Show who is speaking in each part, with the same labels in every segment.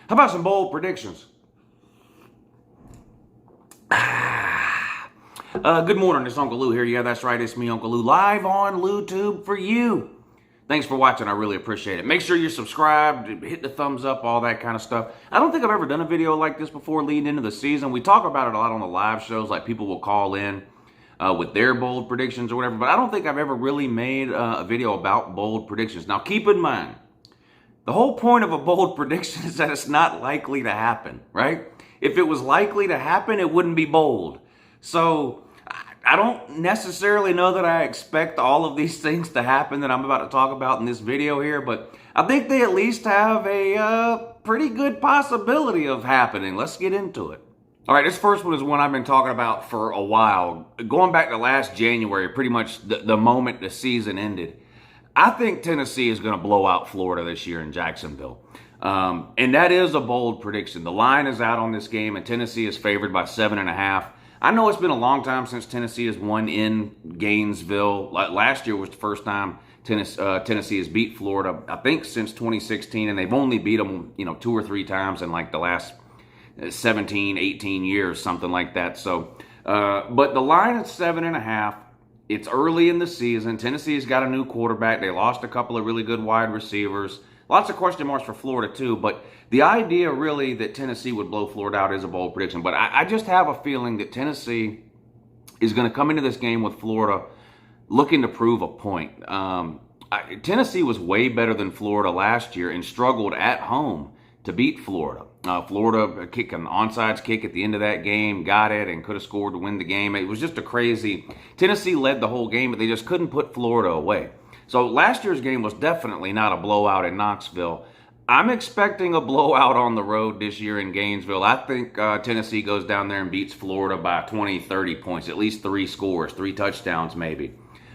Speaker 1: How about some bold predictions? Good morning, it's Uncle Lou here. Yeah, that's right, it's me, Uncle Lou, live on LouTube for you. Thanks for watching, I really appreciate it. Make sure you're subscribed, hit the thumbs up, all that kind of stuff. I don't think I've ever done a video like this before leading into the season. We talk about it a lot on the live shows, like people will call in with their bold predictions or whatever, but I don't think I've ever really made a video about bold predictions. Now, keep in mind, the whole point of a bold prediction is that it's not likely to happen, right? If it was likely to happen, it wouldn't be bold. So I don't necessarily know that I expect all of these things to happen that I'm about to talk about in this video here, but I think they at least have a pretty good possibility of happening. Let's get into it. All right, this first one is one I've been talking about for a while. Going back to last January, pretty much the moment the season ended. I think Tennessee is going to blow out Florida this year in Jacksonville. And that is a bold prediction. The line is out on this game, and Tennessee is favored by 7.5. I know it's been a long time since Tennessee has won in Gainesville. Last year was the first time Tennessee has beat Florida, I think, since 2016, and they've only beat them, 2 or 3 times in like the last 17, 18 years, something like that. So, but the line is 7.5. It's early in the season. Tennessee's got a new quarterback. They lost a couple of really good wide receivers. Lots of question marks for Florida, too. But the idea, really, that Tennessee would blow Florida out is a bold prediction. But I just have a feeling that Tennessee is going to come into this game with Florida looking to prove a point. Tennessee was way better than Florida last year and struggled at home to beat Florida. Florida kicked an onside kick at the end of that game, got it, and could have scored to win the game. It was just a crazy... Tennessee led the whole game, but they just couldn't put Florida away. So last year's game was definitely not a blowout in Knoxville. I'm expecting a blowout on the road this year in Gainesville. I think Tennessee goes down there and beats Florida by 20, 30 points, at least 3 scores, 3 touchdowns maybe.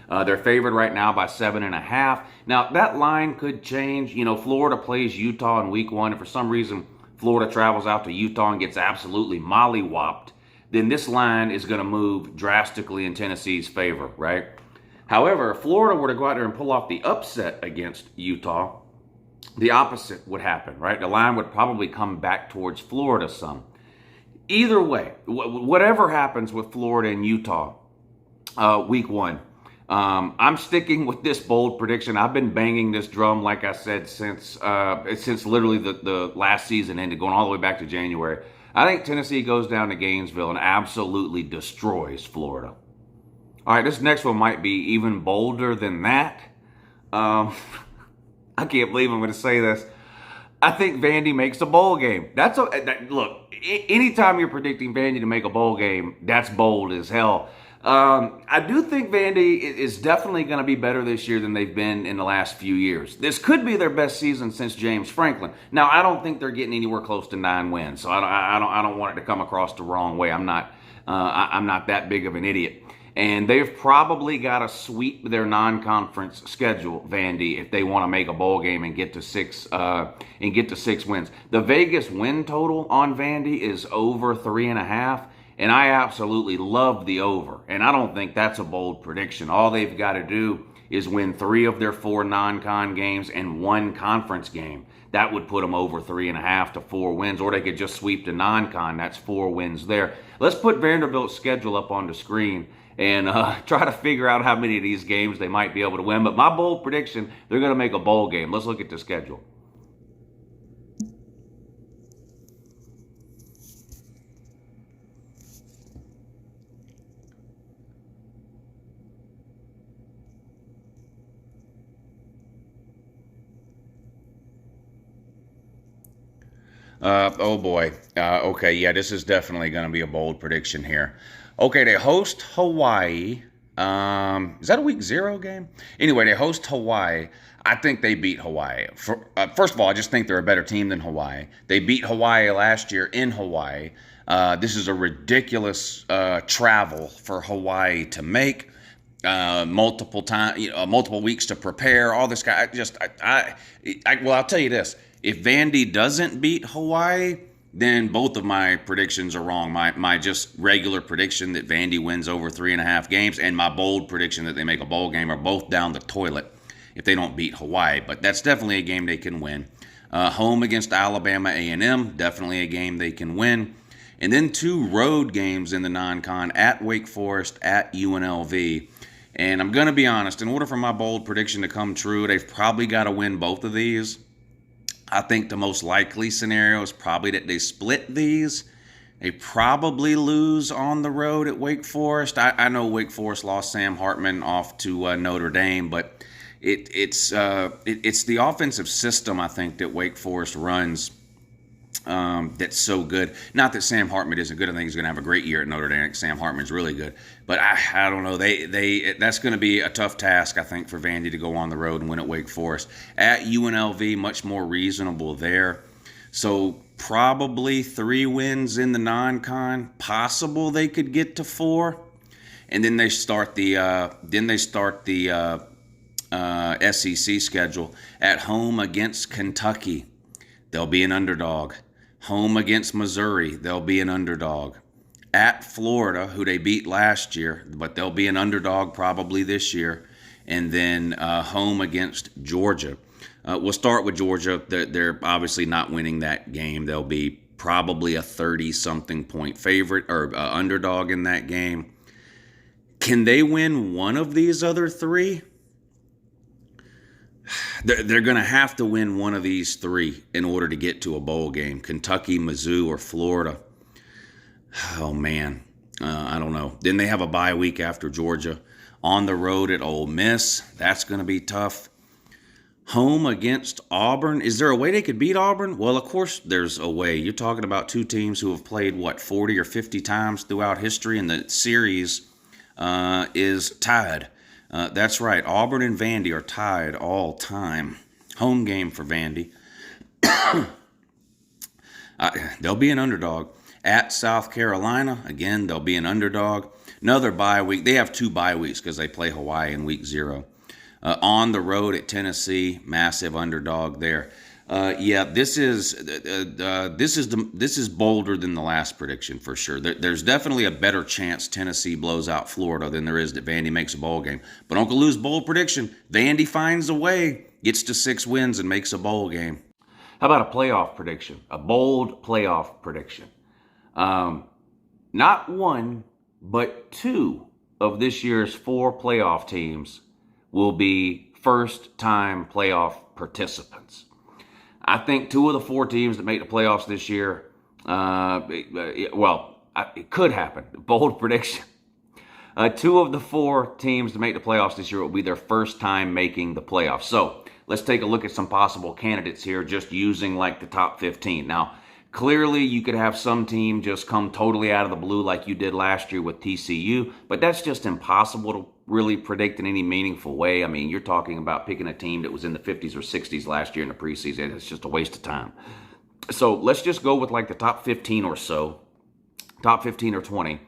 Speaker 1: They're favored right now by 7.5. Now, that line could change. Florida plays Utah in week 1, and for some reason, Florida travels out to Utah and gets absolutely mollywopped. Then this line is going to move drastically in Tennessee's favor, right? However, if Florida were to go out there and pull off the upset against Utah, the opposite would happen, right? The line would probably come back towards Florida some. Either way, whatever happens with Florida and Utah week 1, I'm sticking with this bold prediction. I've been banging this drum, like I said, since literally the last season ended, going all the way back to January. I think Tennessee goes down to Gainesville and absolutely destroys Florida. All right, this next one might be even bolder than that. I can't believe I'm going to say this. I think Vandy makes a bowl game. Look, anytime you're predicting Vandy to make a bowl game, that's bold as hell. I do think Vandy is definitely going to be better this year than they've been in the last few years. This could be their best season since James Franklin. Now, I don't think they're getting anywhere close to 9 wins, so I don't want it to come across the wrong way. I'm not that big of an idiot. And they've probably got to sweep their non-conference schedule, Vandy, if they want to make a bowl game and get to 6 wins. The Vegas win total on Vandy is over 3.5. And I absolutely love the over. And I don't think that's a bold prediction. All they've got to do is win 3 of their 4 non-con games and 1 conference game. That would put them over 3.5 to 4 wins. Or they could just sweep the non-con. That's 4 wins there. Let's put Vanderbilt's schedule up on the screen and try to figure out how many of these games they might be able to win. But my bold prediction, they're going to make a bowl game. Let's look at the schedule. Oh boy. Okay, yeah, this is definitely going to be a bold prediction here. Okay, they host Hawaii. Is that a week 0 game? Anyway, they host Hawaii. I think they beat Hawaii. First of all, I just think they're a better team than Hawaii. They beat Hawaii last year in Hawaii. This is a ridiculous travel for Hawaii to make. Multiple weeks to prepare. All this guy. Well, I'll tell you this. If Vandy doesn't beat Hawaii, then both of my predictions are wrong. My just regular prediction that Vandy wins over 3.5 games and my bold prediction that they make a bowl game are both down the toilet if they don't beat Hawaii. But that's definitely a game they can win. Home against Alabama A&M, definitely a game they can win. And then 2 road games in the non-con at Wake Forest, at UNLV. And I'm going to be honest, in order for my bold prediction to come true, they've probably got to win both of these. I think the most likely scenario is probably that they split these. They probably lose on the road at Wake Forest. I know Wake Forest lost Sam Hartman off to Notre Dame, but it's the offensive system, I think, that Wake Forest runs that's so good. Not that Sam Hartman isn't good. I think he's going to have a great year at Notre Dame. I think Sam Hartman's really good. But I don't know. That's going to be a tough task, I think, for Vandy to go on the road and win at Wake Forest. At UNLV, much more reasonable there. So probably 3 wins in the non-con. Possible they could get to 4. And then they start the SEC schedule at home against Kentucky. They'll be an underdog. Home against Missouri, they'll be an underdog. At Florida, who they beat last year, but they'll be an underdog probably this year. And then home against Georgia. We'll start with Georgia. They're obviously not winning that game. They'll be probably a 30-something point favorite or underdog in that game. Can they win one of these other 3? They're going to have to win one of these 3 in order to get to a bowl game. Kentucky, Mizzou, or Florida. Oh, man. I don't know. Then they have a bye week after Georgia. On the road at Ole Miss. That's going to be tough. Home against Auburn. Is there a way they could beat Auburn? Well, of course there's a way. You're talking about 2 teams who have played, 40 or 50 times throughout history, and the series is tied. That's right. Auburn and Vandy are tied all time. Home game for Vandy. They'll be an underdog. At South Carolina, again, they'll be an underdog. Another bye week. They have 2 bye weeks because they play Hawaii in week 0. On the road at Tennessee, massive underdog there. This is bolder than the last prediction for sure. There's definitely a better chance Tennessee blows out Florida than there is that Vandy makes a bowl game. But Uncle Lou's bold prediction: Vandy finds a way, gets to 6 wins, and makes a bowl game. How about a playoff prediction? A bold playoff prediction. Not 1, but 2 of this year's 4 playoff teams will be first-time playoff participants. I think 2 of the 4 teams that make the playoffs this year, it could happen. Bold prediction. 2 of the 4 teams to make the playoffs this year will be their first time making the playoffs. So let's take a look at some possible candidates here, just using like the top 15. Now, clearly you could have some team just come totally out of the blue like you did last year with TCU, but that's just impossible to really predict in any meaningful way. I mean, you're talking about picking a team that was in the 50s or 60s last year in the preseason. It's just a waste of time. So let's just go with like the top 15 or so, top 15 or 20.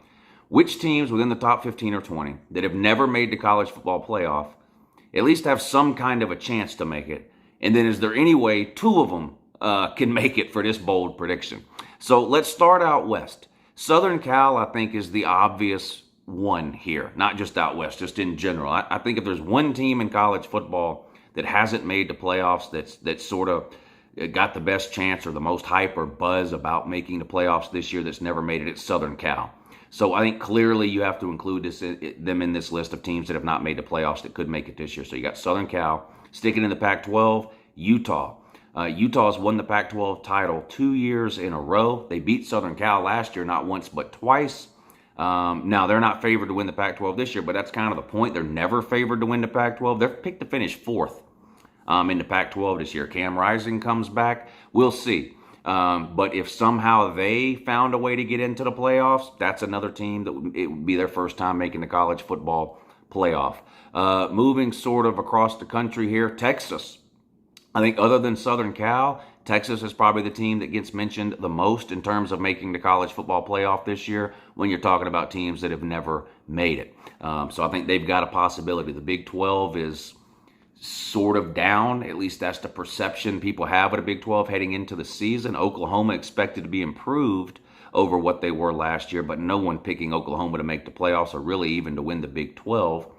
Speaker 1: Which teams within the top 15 or 20 that have never made the college football playoff at least have some kind of a chance to make it? And then is there any way 2 of them can make it for this bold prediction? So let's start out west. Southern Cal, I think, is the obvious one here, not just out west, just in general. I think if there's one team in college football that hasn't made the playoffs, that's sort of got the best chance or the most hype or buzz about making the playoffs this year that's never made it, it's Southern Cal. So I think clearly you have to include them in this list of teams that have not made the playoffs that could make it this year. So you got Southern Cal. Sticking in the Pac-12, Utah. Utah has won the Pac-12 title 2 years in a row. They beat Southern Cal last year, not once but twice. Now, they're not favored to win the Pac-12 this year, but that's kind of the point. They're never favored to win the Pac-12. They're picked to finish 4th in the Pac-12 this year. Cam Rising comes back. We'll see. But if somehow they found a way to get into the playoffs, that's another team that it would be their first time making the college football playoff. Moving sort of across the country here, Texas. I think other than Southern Cal, Texas is probably the team that gets mentioned the most in terms of making the college football playoff this year when you're talking about teams that have never made it. So I think they've got a possibility. The Big 12 is sort of down. At least that's the perception people have of the Big 12 heading into the season. Oklahoma expected to be improved over what they were last year, but no one picking Oklahoma to make the playoffs or really even to win the Big 12.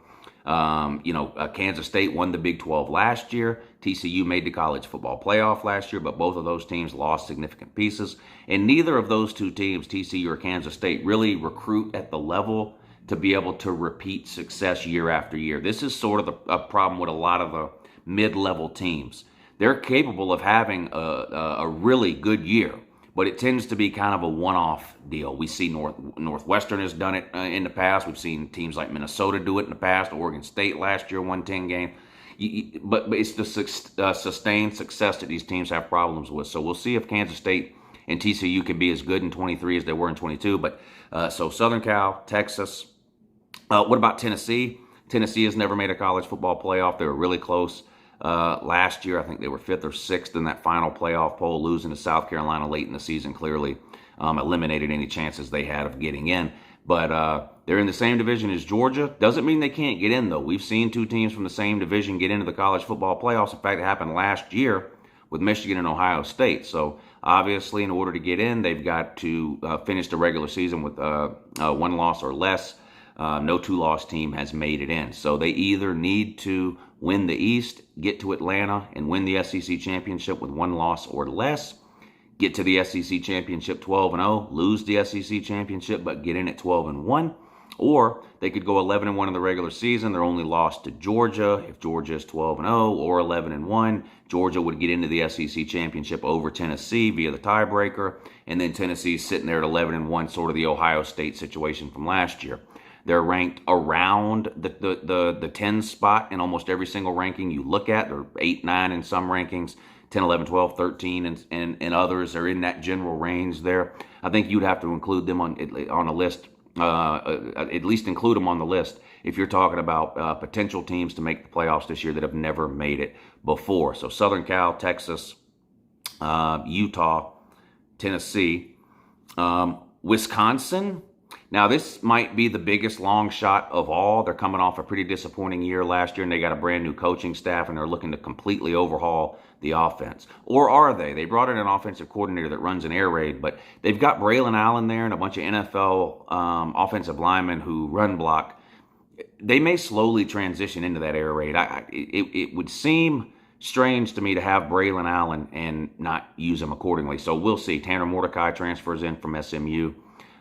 Speaker 1: Kansas State won the Big 12 last year. TCU made the college football playoff last year, but both of those teams lost significant pieces. And neither of those two teams, TCU or Kansas State, really recruit at the level to be able to repeat success year after year. This is sort of a problem with a lot of the mid-level teams. They're capable of having a really good year, but it tends to be kind of a one-off deal. We see Northwestern has done it in the past. We've seen teams like Minnesota do it in the past. Oregon State last year won 10 games. But it's the sustained success that these teams have problems with. So we'll see if Kansas State and TCU can be as good in 23 as they were in 22. But so Southern Cal, Texas. What about Tennessee? Tennessee has never made a college football playoff. They were really close last year. I think they were 5th or 6th in that final playoff poll, losing to South Carolina late in the season clearly eliminated any chances they had of getting in. But they're in the same division as Georgia. Doesn't mean they can't get in, though. We've seen two teams from the same division get into the college football playoffs. In fact, it happened last year with Michigan and Ohio State. So obviously, in order to get in, they've got to finish the regular season with 1 loss or less. No 2-loss team has made it in. So they either need to win the East, get to Atlanta, and win the SEC championship with 1 loss or less, get to the SEC championship 12-0, lose the SEC championship, but get in at 12-1. Or they could go 11-1 in the regular season. They're only lost to Georgia. If Georgia is 12-0 or 11-1, Georgia would get into the SEC championship over Tennessee via the tiebreaker. And then Tennessee's sitting there at 11-1, sort of the Ohio State situation from last year. They're ranked around the 10 spot in almost every single ranking you look at. They're 8, 9 in some rankings, 10, 11, 12, 13, and others are in that general range there. I think you'd have to include them on a list, at least include them on the list if you're talking about potential teams to make the playoffs this year that have never made it before. So Southern Cal, Texas, Utah, Tennessee, Wisconsin. Now, this might be the biggest long shot of all. They're coming off a pretty disappointing year last year, and they got a brand new coaching staff, and they're looking to completely overhaul the offense. Or are they? They brought in an offensive coordinator that runs an air raid, but they've got Braylon Allen there and a bunch of NFL offensive linemen who run block. They may slowly transition into that air raid. It would seem strange to me to have Braylon Allen and not use him accordingly. So we'll see. Tanner Mordecai transfers in from SMU.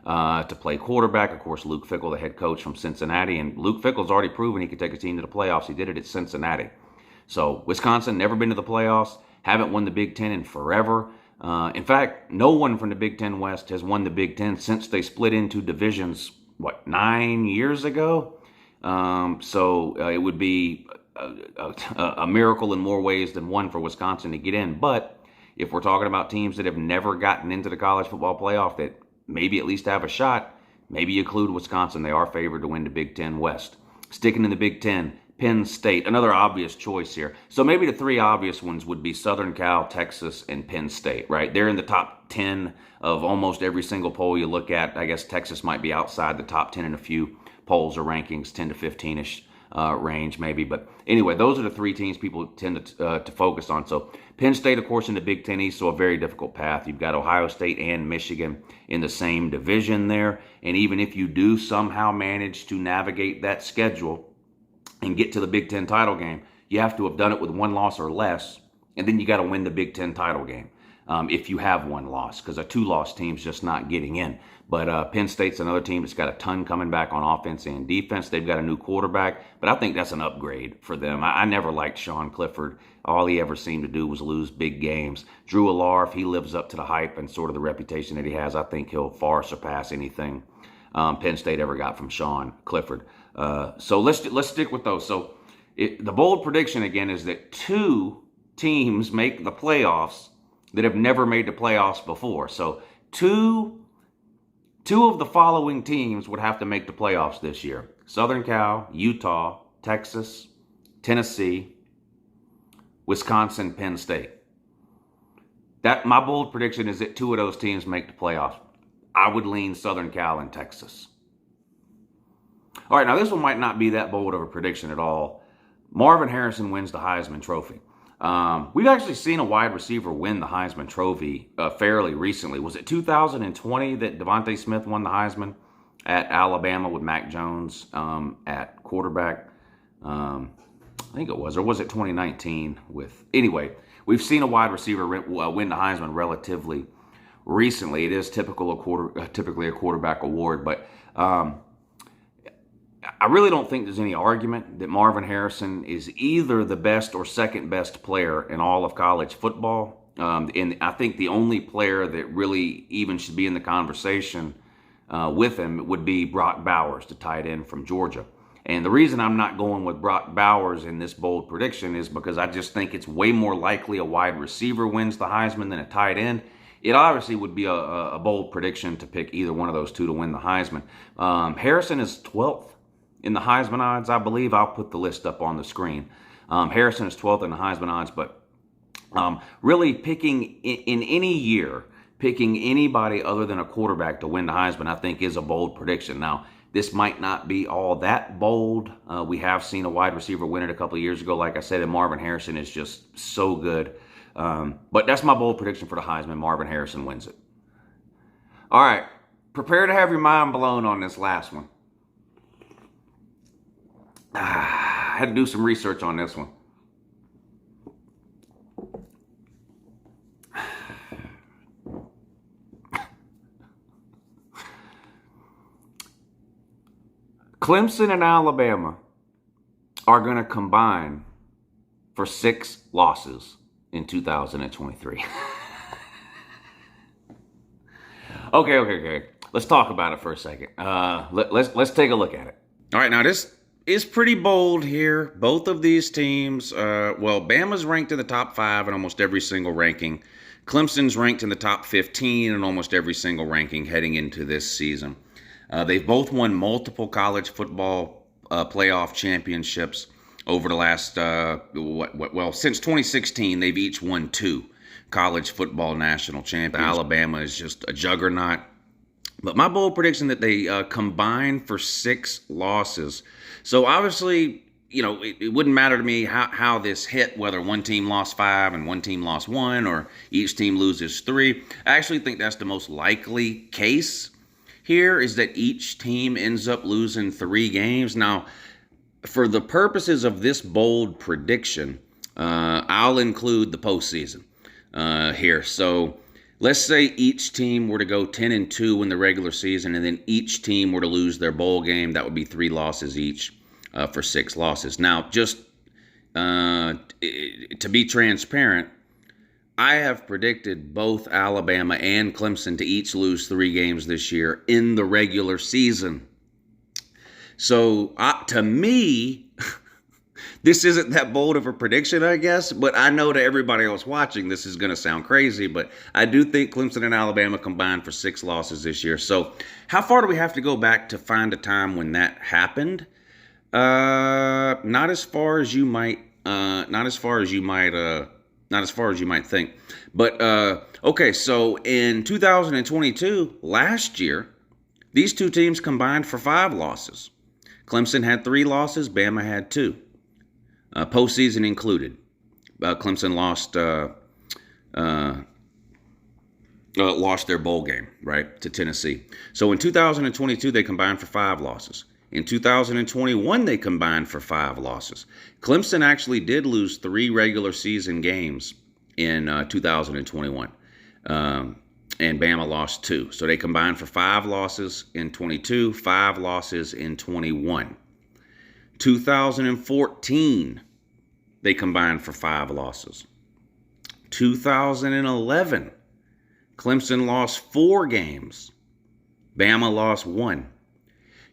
Speaker 1: To play quarterback. Of course, Luke Fickell, the head coach from Cincinnati. And Luke Fickell's already proven he could take a team to the playoffs. He did it at Cincinnati. So Wisconsin, never been to the playoffs. Haven't won the Big Ten in forever. In fact, no one from the Big Ten West has won the Big Ten since they split into divisions, 9 years ago? So it would be a miracle in more ways than one for Wisconsin to get in. But if we're talking about teams that have never gotten into the college football playoff that maybe at least have a shot, maybe you include Wisconsin. They are favored to win the Big Ten West. Sticking in the Big Ten, Penn State, another obvious choice here. So maybe the 3 obvious ones would be Southern Cal, Texas, and Penn State, right? They're in the top 10 of almost every single poll you look at. I guess Texas might be outside the top 10 in a few polls or rankings, 10 to 15-ish range maybe. But anyway, those are the 3 teams people tend to focus on. So Penn State, of course, in the Big Ten East, so a very difficult path. You've got Ohio State and Michigan in the same division there. And even if you do somehow manage to navigate that schedule and get to the Big Ten title game, you have to have done it with 1 loss or less. And then you got to win the Big Ten title game if you have 1 loss, because a 2-loss team's just not getting in. But Penn State's another team that's got a ton coming back on offense and defense. They've got a new quarterback, but I think that's an upgrade for them. I never liked Sean Clifford. All he ever seemed to do was lose big games. Drew Allar, if he lives up to the hype and sort of the reputation that he has, I think he'll far surpass anything Penn State ever got from Sean Clifford. So let's stick with those. So the bold prediction, again, is that 2 teams make the playoffs that have never made the playoffs before. So two of the following teams would have to make the playoffs this year: Southern Cal, Utah, Texas, Tennessee, Wisconsin, Penn State. My bold prediction is that 2 of those teams make the playoffs. I would lean Southern Cal and Texas. All right, now this one might not be that bold of a prediction at all. Marvin Harrison wins the Heisman Trophy. We've actually seen a wide receiver win the Heisman Trophy fairly recently. Was it 2020 that Devontae Smith won the Heisman at Alabama with Mac Jones at quarterback? I think it was, or was it 2019 with, anyway, we've seen a wide receiver win the Heisman relatively recently. It is typically a quarterback award, but I really don't think there's any argument that Marvin Harrison is either the best or second best player in all of college football. And I think the only player that really even should be in the conversation with him would be Brock Bowers, the tight end from Georgia. And the reason I'm not going with Brock Bowers in this bold prediction is because I just think it's way more likely a wide receiver wins the Heisman than a tight end. It obviously would be a bold prediction to pick either one of those two to win the Heisman. Harrison is 12th in the Heisman odds, I believe. I'll put the list up on the screen. Harrison is 12th in the Heisman odds, but really picking in any year, picking anybody other than a quarterback to win the Heisman, I think is a bold prediction. Now, this might not be all that bold. We have seen a wide receiver win it a couple of years ago, like I said, and Marvin Harrison is just so good. But that's my bold prediction for the Heisman. Marvin Harrison wins it. All right, prepare to have your mind blown on this last one. I had to do some research on this one. Clemson and Alabama are going to combine for 6 losses in 2023. Okay. Let's talk about it for a second. Let's take a look at it. All right, now this is pretty bold here. Both of these teams, Bama's ranked in the top 5 in almost every single ranking. Clemson's ranked in the top 15 in almost every single ranking heading into this season. They've both won multiple college football playoff championships over the last, since 2016, they've each won 2 college football national championships. Alabama is just a juggernaut. But my bold prediction that they combine for 6 losses. So obviously, it wouldn't matter to me how this hit, whether one team lost 5 and one team lost 1, or each team loses 3. I actually think that's the most likely case here, is that each team ends up losing 3 games. Now, for the purposes of this bold prediction, I'll include the postseason here. So let's say each team were to go 10-2 in the regular season, and then each team were to lose their bowl game. That would be 3 losses each for 6 losses. Now, just to be transparent, I have predicted both Alabama and Clemson to each lose 3 games this year in the regular season. So to me, this isn't that bold of a prediction, I guess, but I know to everybody else watching, this is going to sound crazy, but I do think Clemson and Alabama combined for 6 losses this year. So how far do we have to go back to find a time when that happened? Not as far as you might think. But, okay, so in 2022, last year, these 2 teams combined for 5 losses. Clemson had 3 losses, Bama had 2. Postseason included. Clemson lost their bowl game, right, to Tennessee. So in 2022, they combined for 5 losses. In 2021, they combined for 5 losses. Clemson actually did lose 3 regular season games in 2021, and Bama lost 2. So they combined for 5 losses in 22, 5 losses in 21. 2014, they combined for 5 losses. 2011, Clemson lost 4 games. Bama lost 1.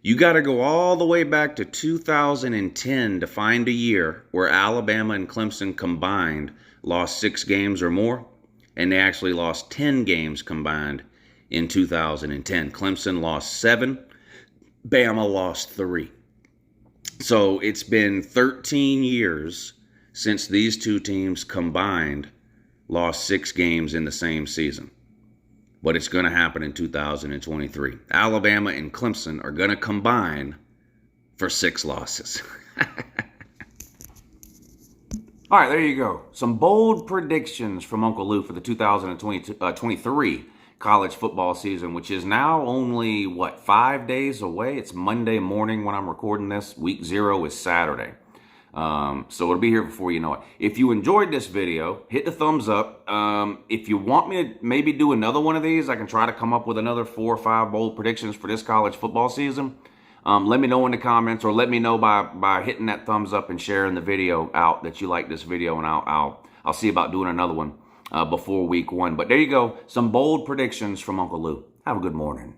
Speaker 1: You got to go all the way back to 2010 to find a year where Alabama and Clemson combined lost 6 games or more, and they actually lost 10 games combined in 2010. Clemson lost 7, Bama lost 3. So it's been 13 years since these 2 teams combined lost 6 games in the same season. But it's going to happen in 2023. Alabama and Clemson are going to combine for 6 losses. All right, there you go. Some bold predictions from Uncle Lou for the 2023 college football season, which is now only, 5 days away? It's Monday morning when I'm recording this. Week 0 is Saturday. So it'll be here before you know it. If you enjoyed this video, hit the thumbs up. If you want me to maybe do another one of these, I can try to come up with another 4 or 5 bold predictions for this college football season. Let me know in the comments, or let me know by hitting that thumbs up and sharing the video out that you like this video, and I'll see about doing another one before week 1. But there you go, some bold predictions from Uncle Lou. Have a good morning.